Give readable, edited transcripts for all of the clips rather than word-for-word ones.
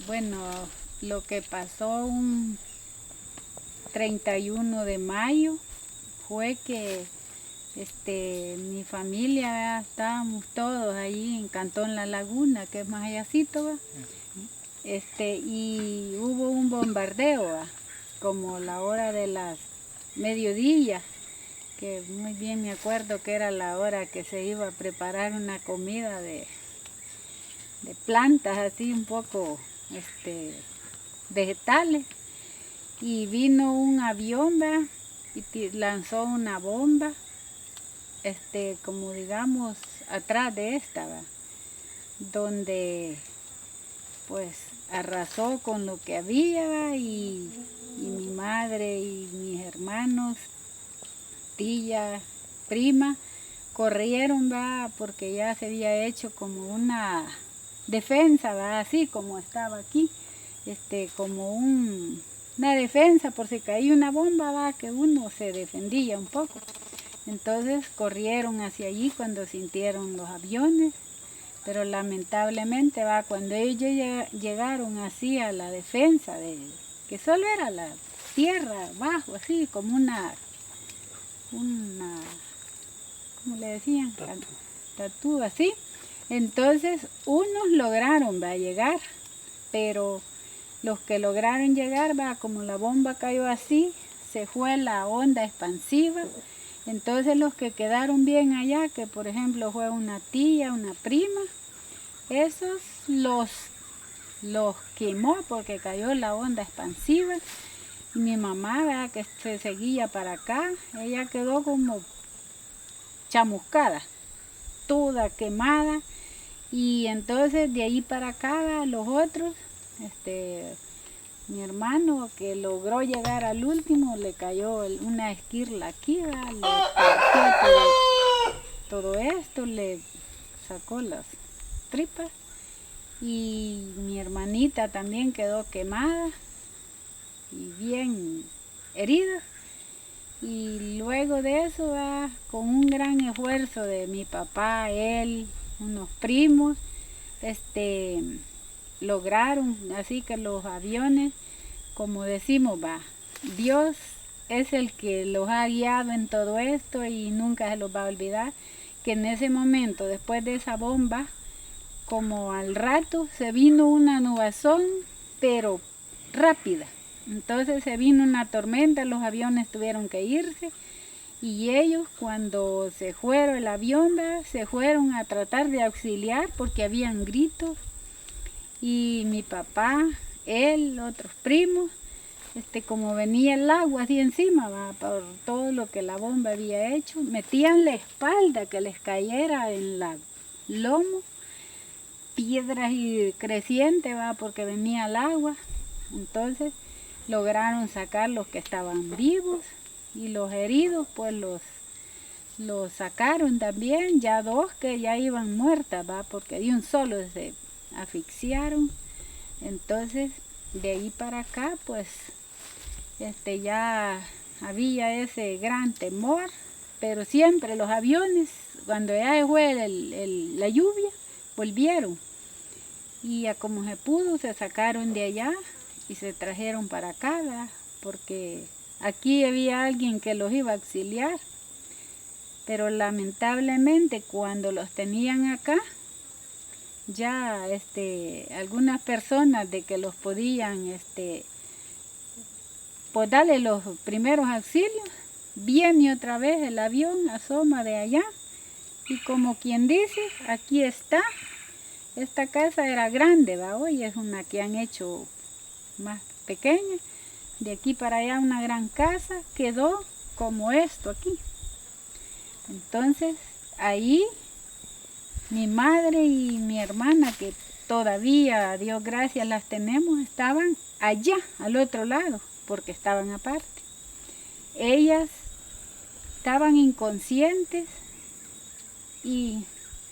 Bueno, lo que pasó un 31 de mayo fue que mi familia, ¿verdad? Estábamos todos ahí en Cantón La Laguna, que es más allácito, ¿verdad? Y hubo un bombardeo, ¿verdad? Como la hora de las mediodía, que muy bien me acuerdo que era la hora que se iba a preparar una comida de plantas así un poco vegetales, y vino un avión, ¿verdad? Y lanzó una bomba, como digamos atrás de esta, ¿verdad? Donde pues arrasó con lo que había, ¿verdad? Y mi madre y mis hermanos, tía, prima, corrieron, ¿verdad? Porque ya se había hecho como una defensa, ¿verdad? Así como estaba aquí, como una defensa por si caía una bomba, ¿verdad? Que uno se defendía un poco. Entonces corrieron hacia allí cuando sintieron los aviones, pero lamentablemente, ¿verdad? Cuando ellos llegaron así a la defensa, que solo era la tierra abajo, así como una ¿cómo le decían? Tatú, así. Entonces, unos lograron, va a llegar, pero los que lograron llegar, va, como la bomba cayó así, se fue la onda expansiva. Entonces, los que quedaron bien allá, que por ejemplo fue una tía, una prima, esos los quemó porque cayó la onda expansiva. Y mi mamá, ¿verdad? Que se seguía para acá, ella quedó como chamuscada, toda quemada. Y entonces de ahí para acá los otros, mi hermano que logró llegar al último, le cayó una esquirla aquí, ¿verdad? Le partió todo esto, le sacó las tripas. Y mi hermanita también quedó quemada y bien herida. Y luego de eso, ¿verdad? Con un gran esfuerzo de mi papá, él, unos primos, lograron así que los aviones, como decimos, va, Dios es el que los ha guiado en todo esto y nunca se los va a olvidar, que en ese momento, después de esa bomba, como al rato se vino una nubazón, pero rápida. Entonces se vino una tormenta, los aviones tuvieron que irse. Y ellos cuando se fueron el avión, se fueron a tratar de auxiliar porque habían gritos. Y mi papá, él, otros primos, como venía el agua así encima, ¿va? Por todo lo que la bomba había hecho, metían la espalda que les cayera en la lomo, piedras y creciente, ¿va? Porque venía el agua. Entonces lograron sacar los que estaban vivos y los heridos pues los sacaron también, ya dos que ya iban muertas, ¿va? Porque de un solo se asfixiaron. Entonces de ahí para acá pues ya había ese gran temor, pero siempre los aviones cuando ya fue la lluvia volvieron y a como se pudo se sacaron de allá y se trajeron para acá, ¿verdad? Porque aquí había alguien que los iba a auxiliar, pero lamentablemente cuando los tenían acá, ya algunas personas de que los podían pues darle los primeros auxilios, viene otra vez el avión, asoma de allá, y como quien dice, aquí está, esta casa era grande, ¿va? Hoy es una que han hecho más pequeña, de aquí para allá una gran casa, quedó como esto aquí. Entonces ahí mi madre y mi hermana, que todavía, a Dios gracias, las tenemos, estaban allá, al otro lado, porque estaban aparte. Ellas estaban inconscientes y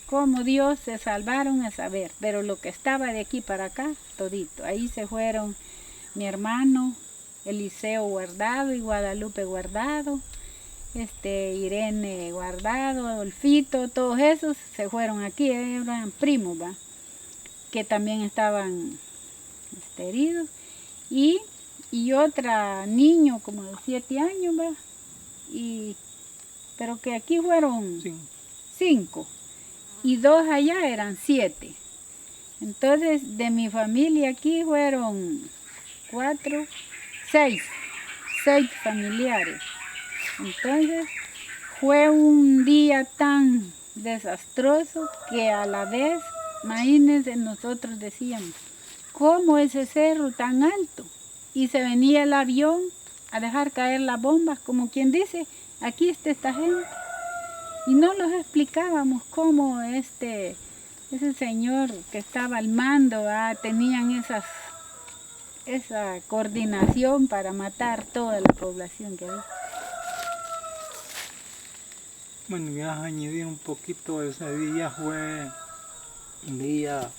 como Dios se salvaron a saber, pero lo que estaba de aquí para acá, todito. Ahí se fueron mi hermano Eliseo Guardado y Guadalupe Guardado, Irene Guardado, Adolfito, todos esos se fueron aquí, eran primos, ¿va? Que también estaban heridos. Y otra niño como de 7 años, ¿verdad? Pero que aquí fueron 5 y 2 allá eran 7. Entonces de mi familia aquí fueron 4, 6 familiares. Entonces fue un día tan desastroso que a la vez, imagínense, nosotros decíamos, ¿cómo ese cerro tan alto? Y se venía el avión a dejar caer las bombas, como quien dice, aquí está esta gente. Y no los explicábamos cómo ese señor que estaba al mando, tenían esa coordinación para matar toda la población que había. Bueno, ya a añadir un poquito, ese día fue un día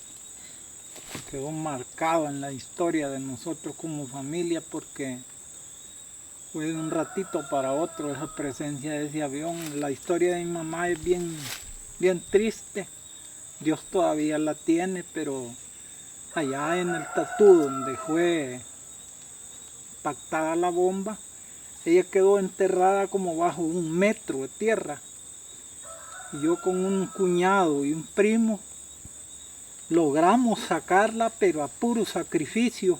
que quedó marcado en la historia de nosotros como familia, porque fue de un ratito para otro esa presencia de ese avión. La historia de mi mamá es bien triste. Dios todavía la tiene, pero allá en el Tatú, donde fue impactada la bomba, ella quedó enterrada como bajo 1 metro de tierra. Y yo con un cuñado y un primo logramos sacarla, pero a puro sacrificio.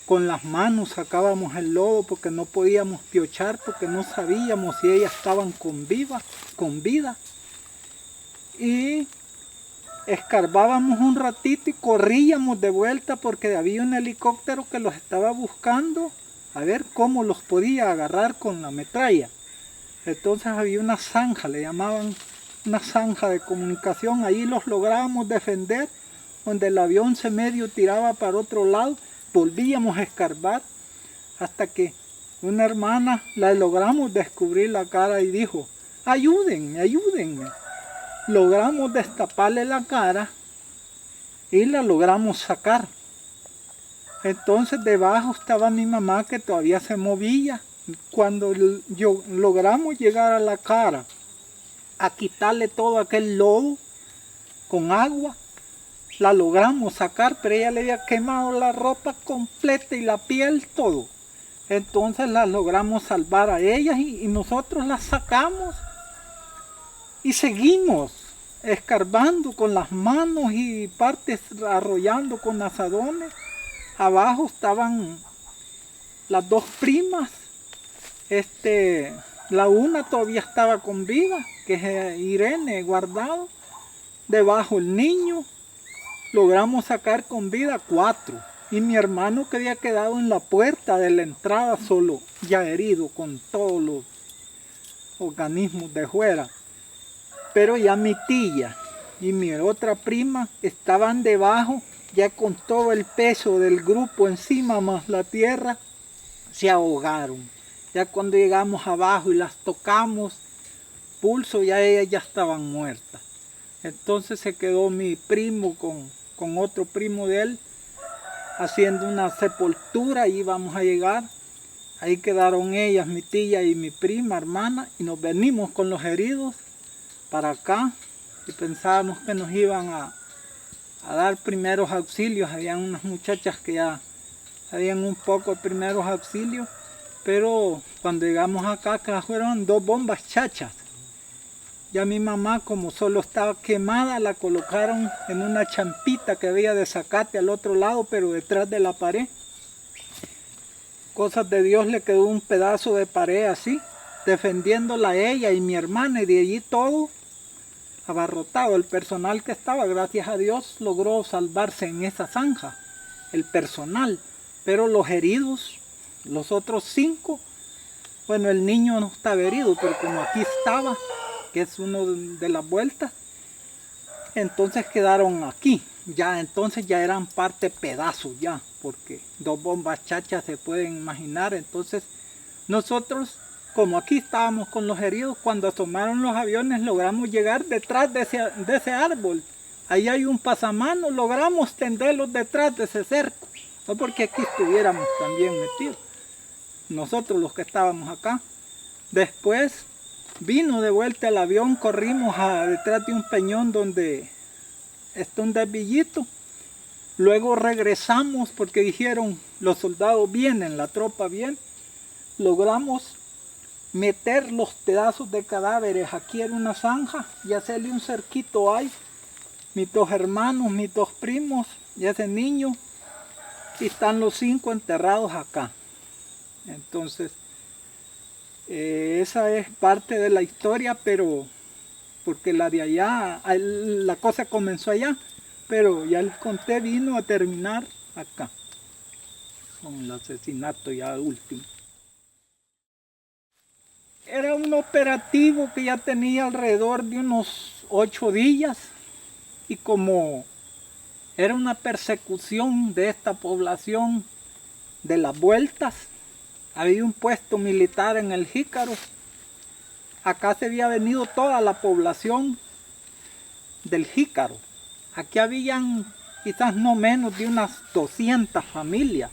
Con las manos sacábamos el lodo porque no podíamos piochar, porque no sabíamos si ellas estaban con vida. Y escarbábamos un ratito y corríamos de vuelta porque había un helicóptero que los estaba buscando a ver cómo los podía agarrar con la metralla. Entonces había una zanja, le llamaban una zanja de comunicación, ahí los lográbamos defender, donde el avión se medio tiraba para otro lado, volvíamos a escarbar hasta que una hermana la logramos descubrir la cara y dijo, ayúdenme, ayúdenme. Logramos destaparle la cara y la logramos sacar. Entonces debajo estaba mi mamá que todavía se movía. Cuando logramos llegar a la cara, a quitarle todo aquel lodo con agua, la logramos sacar, pero ella le había quemado la ropa completa y la piel, todo. Entonces la logramos salvar a ellas y nosotros las sacamos y seguimos escarbando con las manos y partes arrollando con azadones. Abajo estaban las 2 primas, la una todavía estaba con vida, que es Irene Guardado. Debajo el niño, logramos sacar con vida 4. Y mi hermano que había quedado en la puerta de la entrada solo, ya herido con todos los organismos de fuera. Pero ya mi tía y mi otra prima estaban debajo, ya con todo el peso del grupo encima más la tierra, se ahogaron. Ya cuando llegamos abajo y las tocamos, pulso, ya ellas ya estaban muertas. Entonces se quedó mi primo con otro primo de él, haciendo una sepultura, y íbamos a llegar. Ahí quedaron ellas, mi tía y mi prima, hermana, y nos venimos con los heridos para acá, y pensábamos que nos iban a dar primeros auxilios. Habían unas muchachas que ya sabían un poco de primeros auxilios, pero cuando llegamos acá, que fueron 2 bombas chachas. Ya mi mamá, como solo estaba quemada, la colocaron en una champita que había de zacate al otro lado, pero detrás de la pared. Cosas de Dios, le quedó un pedazo de pared así, defendiéndola a ella y mi hermana, y de allí todo abarrotado. El personal que estaba, gracias a Dios, logró salvarse en esa zanja, el personal. Pero los heridos, los otros 5, bueno, el niño no estaba herido, pero como aquí estaba, que es uno de las vueltas, entonces quedaron aquí. Entonces ya eran parte pedazos ya, porque 2 bombas chachas se pueden imaginar. Entonces nosotros, como aquí estábamos con los heridos, cuando asomaron los aviones logramos llegar detrás de ese árbol. Ahí hay un pasamano, logramos tenderlos detrás de ese cerco. No porque aquí estuviéramos también metidos, nosotros los que estábamos acá. Después vino de vuelta el avión, corrimos detrás de un peñón donde está un desvillito. Luego regresamos porque dijeron, los soldados vienen, la tropa viene. Logramos meter los pedazos de cadáveres aquí en una zanja y hacerle un cerquito ahí. Mis 2 hermanos, mis 2 primos y ese niño. Y están los 5 enterrados acá. Entonces, esa es parte de la historia, pero porque la de allá, la cosa comenzó allá, pero ya les conté, vino a terminar acá, con el asesinato ya último. Era un operativo que ya tenía alrededor de unos 8 días, y como era una persecución de esta población de las vueltas, había un puesto militar en el Jícaro. Acá se había venido toda la población del Jícaro. Aquí habían quizás no menos de unas 200 familias.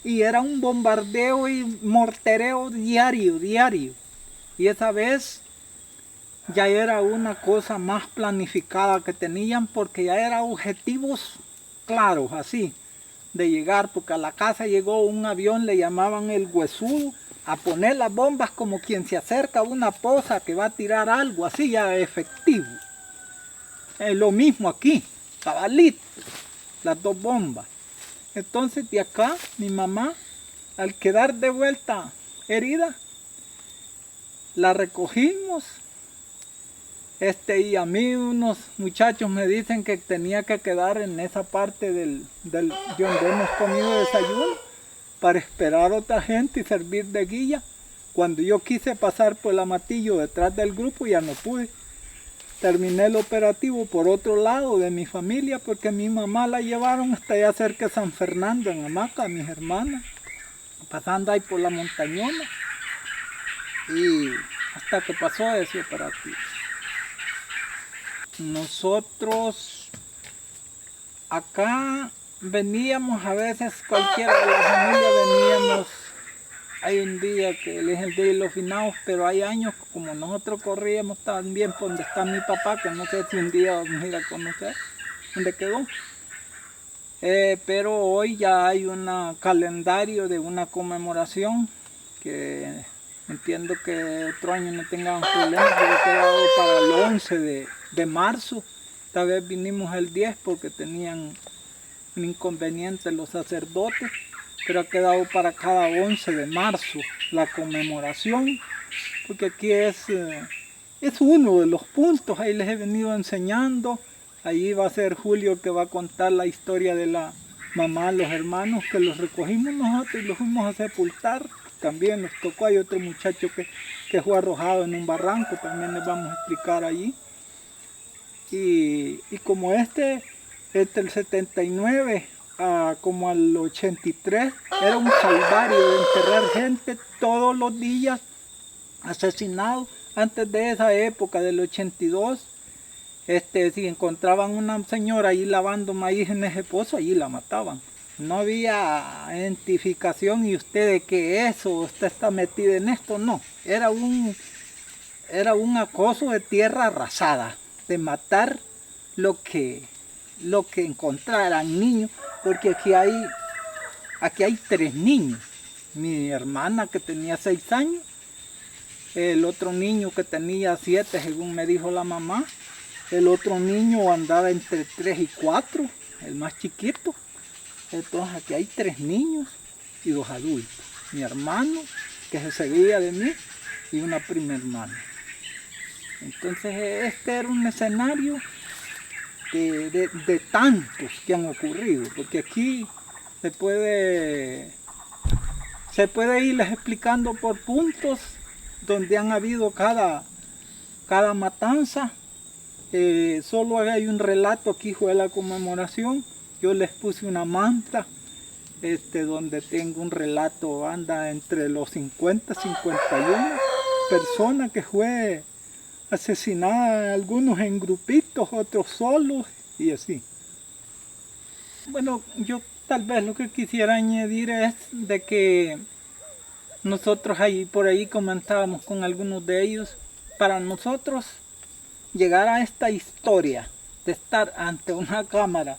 Y era un bombardeo y mortereo diario. Y esa vez ya era una cosa más planificada que tenían, porque ya eran objetivos claros, así, de llegar, porque a la casa llegó un avión, le llamaban el Huesudo, a poner las bombas como quien se acerca a una poza que va a tirar algo, así ya efectivo. Lo mismo aquí, cabalito, las 2 bombas. Entonces de acá, mi mamá, al quedar de vuelta herida, la recogimos. Y a mí unos muchachos me dicen que tenía que quedar en esa parte de donde hemos comido desayuno para esperar a otra gente y servir de guía. Cuando yo quise pasar por el Amatillo detrás del grupo, ya no pude. Terminé el operativo por otro lado de mi familia, porque mi mamá la llevaron hasta allá cerca de San Fernando, en hamaca, mis hermanas, pasando ahí por la montañona, y hasta que pasó ese operativo. Nosotros acá veníamos, a veces cualquiera de la familia veníamos. Hay un día que es el día de los finados, pero hay años como nosotros corríamos también por donde está mi papá, que no sé si un día vamos a ir a conocer dónde quedó. Pero hoy ya hay un calendario de una conmemoración que entiendo que otro año no tengamos problemas, porque he quedado para el 11 de marzo. Esta vez vinimos el 10 porque tenían un inconveniente los sacerdotes, pero ha quedado para cada 11 de marzo la conmemoración, porque aquí es uno de los puntos. Ahí les he venido enseñando. Allí va a ser Julio que va a contar la historia de la mamá, los hermanos que los recogimos nosotros y los fuimos a sepultar. También nos tocó, hay otro muchacho que fue arrojado en un barranco, también les vamos a explicar allí. Y como entre el 79 como al 83, era un calvario de enterrar gente todos los días, asesinados. Antes de esa época, del 82, si encontraban una señora ahí lavando maíz en ese pozo, allí la mataban. No había identificación y usted de qué es, o usted está metida en esto, no. Era un acoso de tierra arrasada, de matar lo que encontraran, niños, porque aquí hay 3 niños. Mi hermana que tenía 6 años, el otro niño que tenía 7, según me dijo la mamá, el otro niño andaba entre 3 y 4, el más chiquito. Entonces aquí hay 3 niños y 2 adultos. Mi hermano, que se seguía de mí, y una prima hermana. Entonces este era un escenario de tantos que han ocurrido, porque aquí se puede irles explicando por puntos donde han habido cada matanza. Solo hay un relato aquí, fue la conmemoración. Yo les puse una manta donde tengo un relato, anda entre los 50 y 51 personas que fue asesinada, algunos en grupitos, otros solos y así. Bueno, yo tal vez lo que quisiera añadir es de que nosotros ahí por ahí comentábamos con algunos de ellos, para nosotros llegar a esta historia de estar ante una cámara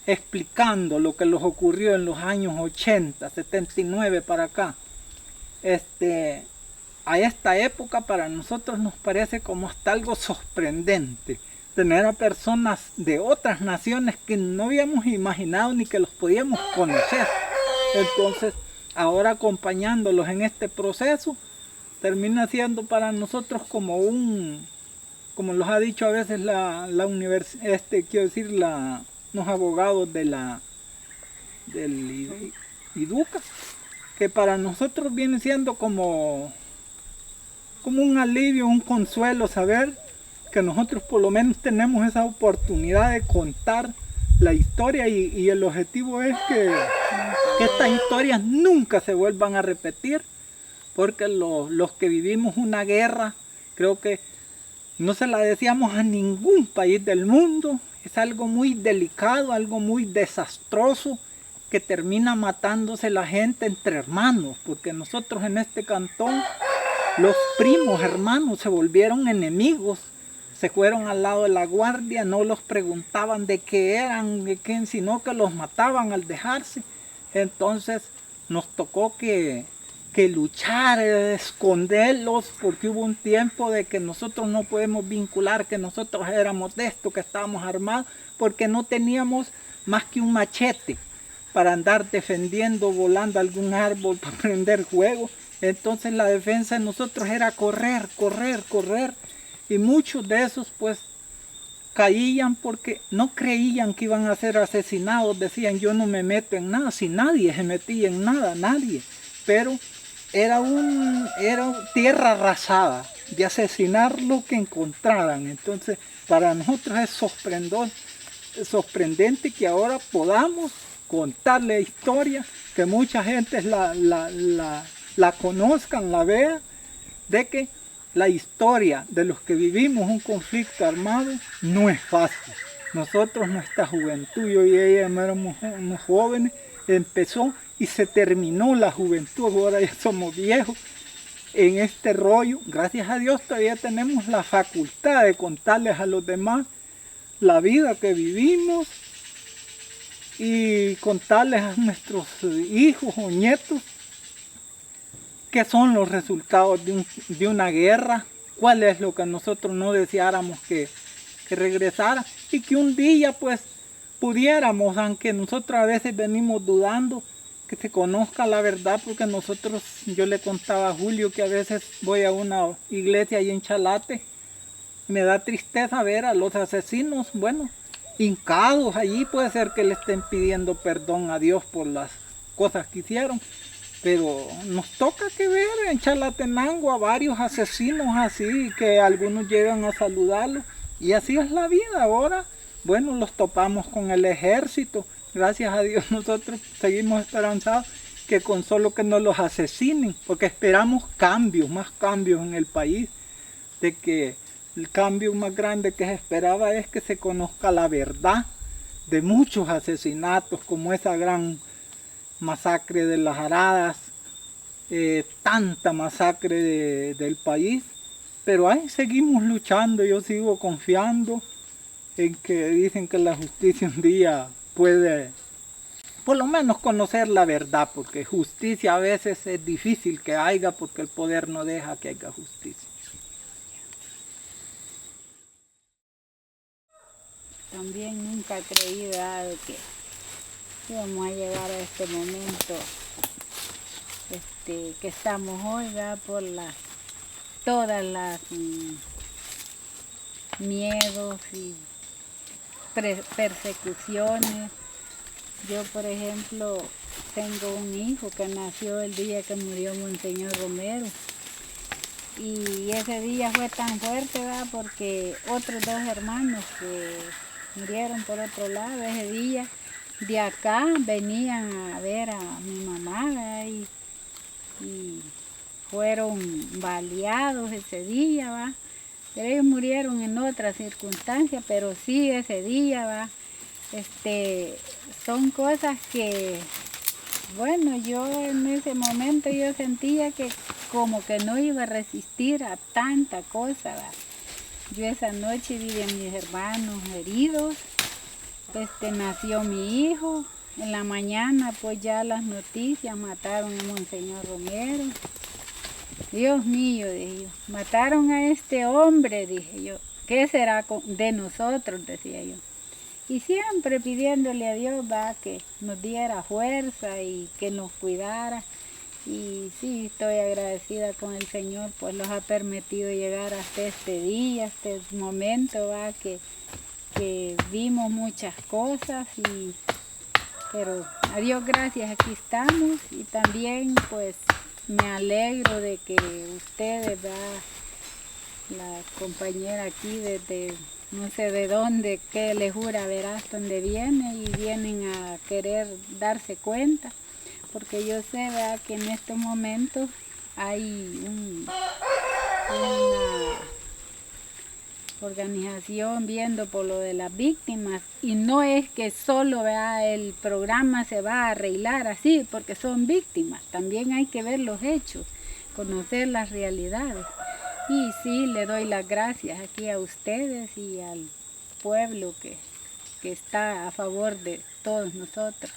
explicando lo que les ocurrió en los años 80, 79 para acá. A esta época para nosotros nos parece como hasta algo sorprendente tener a personas de otras naciones que no habíamos imaginado ni que los podíamos conocer. Entonces, ahora acompañándolos en este proceso, termina siendo para nosotros como como los ha dicho a veces la universidad, quiero decir, los abogados del IDUCA, que para nosotros viene siendo como un alivio, un consuelo saber que nosotros por lo menos tenemos esa oportunidad de contar la historia y el objetivo es que estas historias nunca se vuelvan a repetir, porque los que vivimos una guerra, creo que no se la deseamos a ningún país del mundo. Es algo muy delicado, algo muy desastroso, que termina matándose la gente entre hermanos, porque nosotros en este cantón, los primos hermanos se volvieron enemigos, se fueron al lado de la guardia, no los preguntaban de qué eran, de quién, sino que los mataban al dejarse. Entonces nos tocó que luchar, esconderlos, porque hubo un tiempo de que nosotros no podemos vincular que nosotros éramos de esto, que estábamos armados, porque no teníamos más que un machete para andar defendiendo, volando algún árbol, para prender fuego. Entonces la defensa de nosotros era correr, correr, correr, y muchos de esos pues caían porque no creían que iban a ser asesinados, decían yo no me meto en nada, si nadie se metía en nada, nadie, pero era tierra arrasada de asesinar lo que encontraran. Entonces para nosotros es sorprendente que ahora podamos contarle la historia, que mucha gente la conozcan, la vea, de que la historia de los que vivimos un conflicto armado no es fácil. Nosotros, nuestra juventud, yo y ella éramos unos jóvenes, empezó y se terminó la juventud, ahora ya somos viejos en este rollo. Gracias a Dios todavía tenemos la facultad de contarles a los demás la vida que vivimos y contarles a nuestros hijos o nietos qué son los resultados de una guerra, cuál es lo que nosotros no deseáramos que regresara, y que un día pues pudiéramos, aunque nosotros a veces venimos dudando, que se conozca la verdad, porque nosotros, yo le contaba a Julio que a veces voy a una iglesia ahí en Chalate, me da tristeza ver a los asesinos, bueno, hincados allí, puede ser que le estén pidiendo perdón a Dios por las cosas que hicieron, pero nos toca que ver en Chalatenango a varios asesinos así, que algunos llegan a saludarlos, y así es la vida ahora. Bueno, los topamos con el ejército, gracias a Dios nosotros seguimos esperanzados que con solo que no los asesinen, porque esperamos cambios, más cambios en el país, de que el cambio más grande que se esperaba es que se conozca la verdad de muchos asesinatos, como esa gran masacre de las Aradas, tanta masacre del país, pero ahí seguimos luchando. Yo sigo confiando en que dicen que la justicia un día puede por lo menos conocer la verdad, porque justicia a veces es difícil que haya, porque el poder no deja que haya justicia. También nunca creí de que íbamos a llegar a este momento que estamos hoy, ¿verdad? Por todas las miedos y persecuciones. Yo, por ejemplo, tengo un hijo que nació el día que murió Monseñor Romero, y ese día fue tan fuerte, ¿verdad? Porque otros dos hermanos que murieron por otro lado ese día de acá venían a ver a mi mamá, ¿verdad? Y fueron baleados ese día, ¿va? Pero ellos murieron en otras circunstancias, pero sí ese día, ¿va? Son cosas que, bueno, yo en ese momento yo sentía que como que no iba a resistir a tanta cosa, ¿va? Yo esa noche vi a mis hermanos heridos, nació mi hijo. En la mañana pues ya las noticias, mataron a Monseñor Romero. Dios mío, dije yo, mataron a este hombre, dije yo. ¿Qué será de nosotros?, decía yo. Y siempre pidiéndole a Dios, va, que nos diera fuerza y que nos cuidara. Y sí, estoy agradecida con el Señor, pues los ha permitido llegar hasta este día, hasta este momento, va, que vimos muchas cosas, pero a Dios gracias, aquí estamos. Y también pues me alegro de que ustedes, va, la compañera aquí desde no sé de dónde, que les jura verás dónde viene, y vienen a querer darse cuenta, porque yo sé, ¿verdad?, que en estos momentos hay una organización viendo por lo de las víctimas, y no es que solo, ¿verdad?, el programa se va a arreglar así porque son víctimas, también hay que ver los hechos, conocer las realidades. Y sí, le doy las gracias aquí a ustedes y al pueblo que está a favor de todos nosotros.